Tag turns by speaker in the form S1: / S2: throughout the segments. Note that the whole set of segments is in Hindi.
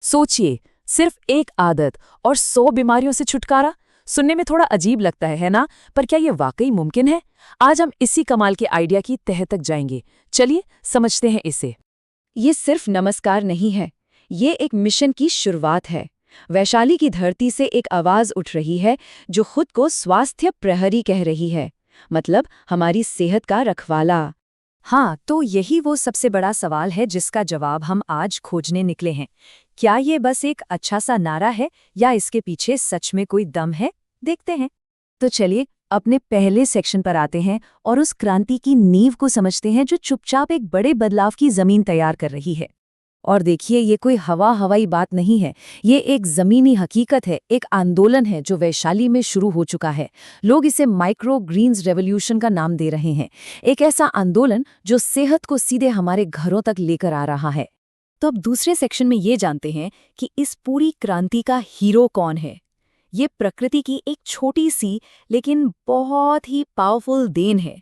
S1: सोचिए, सिर्फ एक आदत और 100 बीमारियों से छुटकारा। सुनने में थोड़ा अजीब लगता है ना? पर क्या ये वाकई मुमकिन है? आज हम इसी कमाल के आइडिया की तह तक जाएंगे। चलिए समझते हैं इसे।
S2: ये सिर्फ नमस्कार नहीं है, ये एक मिशन की शुरुआत है। वैशाली की धरती से एक आवाज उठ रही है जो खुद को स्वास्थ्य प्रहरी कह रही है, मतलब हमारी सेहत का रखवाला।
S1: हाँ, तो यही वो सबसे बड़ा सवाल है जिसका जवाब हम आज खोजने निकले हैं। क्या ये बस एक अच्छा सा नारा है या इसके पीछे सच में कोई दम है? देखते हैं। तो चलिए अपने पहले सेक्शन पर आते हैं और उस क्रांति की नींव को समझते हैं जो चुपचाप एक बड़े बदलाव की जमीन तैयार कर रही है। और देखिए, ये कोई हवाई बात नहीं है, ये एक जमीनी हकीकत है, एक आंदोलन है जो वैशाली में शुरू हो चुका है। लोग इसे माइक्रो ग्रीन्स रेवोल्यूशन का नाम दे रहे हैं। एक ऐसा आंदोलन जो सेहत को सीधे हमारे घरों तक लेकर आ रहा है। तो अब दूसरे सेक्शन में ये जानते हैं कि इस पूरी क्रांति का हीरो कौन है। ये प्रकृति की एक छोटी सी लेकिन बहुत ही पावरफुल देन है।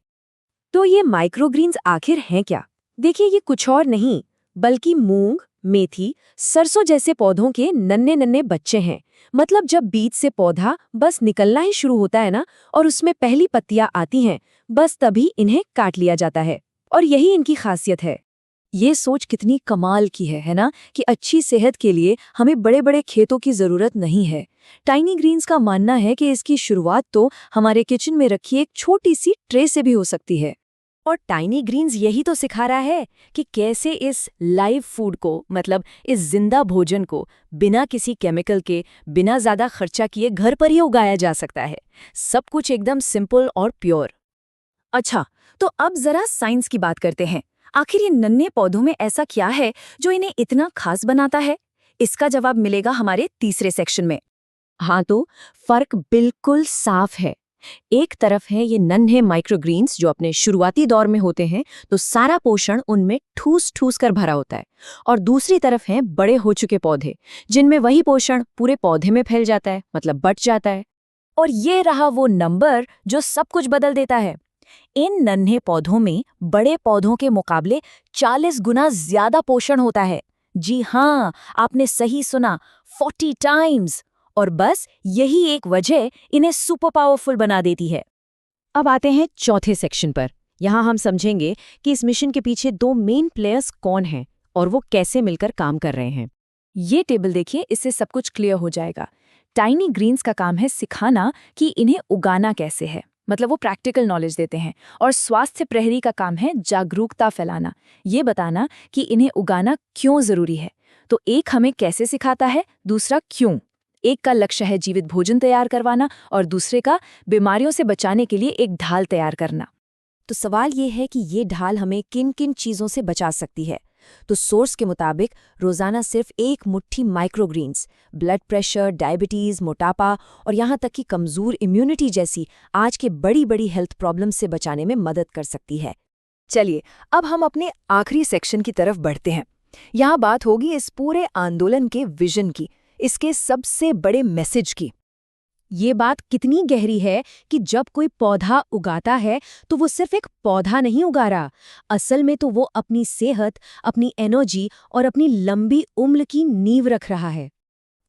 S1: तो ये माइक्रोग्रीन्स आखिर हैं क्या? देखिए, ये कुछ और नहीं बल्कि मूंग, मेथी, सरसों जैसे पौधों के नन्हे नन्हे बच्चे हैं। मतलब जब बीज से पौधा बस निकलना ही शुरू होता है ना, और उसमें पहली पत्तियां आती हैं, बस तभी इन्हें काट लिया जाता है। और यही इनकी खासियत है। ये सोच कितनी कमाल की है ना, कि अच्छी सेहत के लिए हमें बड़े बड़े खेतों की जरूरत नहीं है। टाइनी ग्रीन्स का मानना है कि इसकी शुरुआत तो हमारे किचन में रखी एक छोटी सी ट्रे से भी हो सकती है। और टाइनी ग्रीन्स यही तो सिखा रहा है कि कैसे इस लाइव फूड को, मतलब इस जिंदा भोजन को, बिना किसी केमिकल के, बिना ज्यादा खर्चा किए घर पर ही उगाया जा सकता है। सब कुछ एकदम सिंपल और प्योर। अच्छा, तो अब जरा साइंस की बात करते हैं। आखिर ये नन्हे पौधों में ऐसा क्या है जो इन्हें इतना खास बनाता है? इसका जवाब मिलेगा हमारे तीसरे सेक्शन में। हाँ, तो फर्क बिल्कुल साफ है। एक तरफ है ये नन्हे माइक्रोग्रीन्स जो अपने शुरुआती दौर में होते हैं, तो सारा पोषण उनमें ठूस ठूस कर भरा होता है। और दूसरी तरफ हैं बड़े हो चुके पौधे, जिनमें वही पोषण पूरे पौधे में फैल जाता है, मतलब बट जाता है। और ये रहा वो नंबर जो सब कुछ बदल देता है। इन नन्हे पौधों में बड़े पौधों के मुकाबले 40 गुना ज्यादा पोषण होता है। जी हाँ, आपने सही सुना, 40 टाइम्स। और बस यही एक वजह इन्हें सुपर पावरफुल बना देती है। अब आते हैं चौथे सेक्शन पर। यहाँ हम समझेंगे कि इस मिशन के पीछे दो मेन प्लेयर्स कौन हैं और वो कैसे मिलकर काम कर रहे हैं। ये टेबल देखिए, इससे सब कुछ क्लियर हो जाएगा। टाइनी ग्रीन्स का काम है सिखाना कि इन्हें उगाना कैसे है, मतलब वो प्रैक्टिकल नॉलेज देते हैं। और स्वास्थ्य प्रहरी का काम है जागरूकता फैलाना, ये बताना कि इन्हें उगाना क्यों जरूरी है। तो एक हमें कैसे सिखाता है, दूसरा क्यों। एक का लक्ष्य है जीवित भोजन तैयार करवाना और दूसरे का बीमारियों से बचाने के लिए एक ढाल तैयार करना। तो सवाल ये है कि ये ढाल हमें किन किन चीज़ों से बचा सकती है। तो सोर्स के मुताबिक रोजाना सिर्फ एक मुट्ठी माइक्रोग्रीन्स ब्लड प्रेशर, डायबिटीज, मोटापा और यहाँ तक कि कमजोर इम्यूनिटी जैसी आज के बड़ी बड़ी हेल्थ प्रॉब्लम से बचाने में मदद कर सकती है। चलिए अब हम अपने आखिरी सेक्शन की तरफ बढ़ते हैं। यहाँ बात होगी इस पूरे आंदोलन के विजन की, इसके सबसे बड़े मैसेज की। ये बात कितनी गहरी है कि जब कोई पौधा उगाता है तो वो सिर्फ एक पौधा नहीं उगा रहा, असल में तो वो अपनी सेहत, अपनी एनर्जी और अपनी लंबी उम्र की नींव रख रहा है।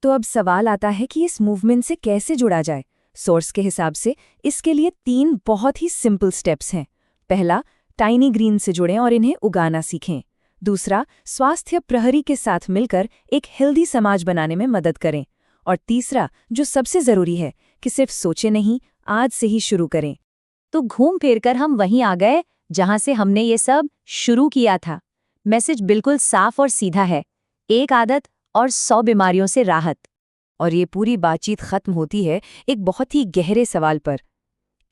S1: तो अब सवाल आता है कि इस मूवमेंट से कैसे जुड़ा जाए। सोर्स के हिसाब से इसके लिए 3 बहुत ही सिंपल स्टेप्स हैं। पहला, टाइनी ग्रीन से जुड़ें और इन्हें उगाना सीखें। दूसरा, स्वास्थ्य प्रहरी के साथ मिलकर एक हेल्दी समाज बनाने में मदद करें। और तीसरा, जो सबसे जरूरी है, कि सिर्फ सोचे नहीं, आज से ही शुरू करें। तो घूम फिर कर हम वहीं आ गए जहां से हमने ये सब शुरू किया था। मैसेज बिल्कुल साफ और सीधा है, एक आदत और 100 बीमारियों से राहत। और ये पूरी बातचीत खत्म होती है एक बहुत ही गहरे सवाल पर,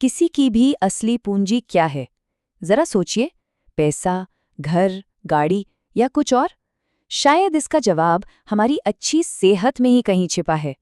S1: किसी की भी असली पूंजी क्या है? जरा सोचिए, पैसा, घर, गाड़ी या कुछ और? शायद इसका जवाब हमारी अच्छी सेहत में ही कहीं छिपा है।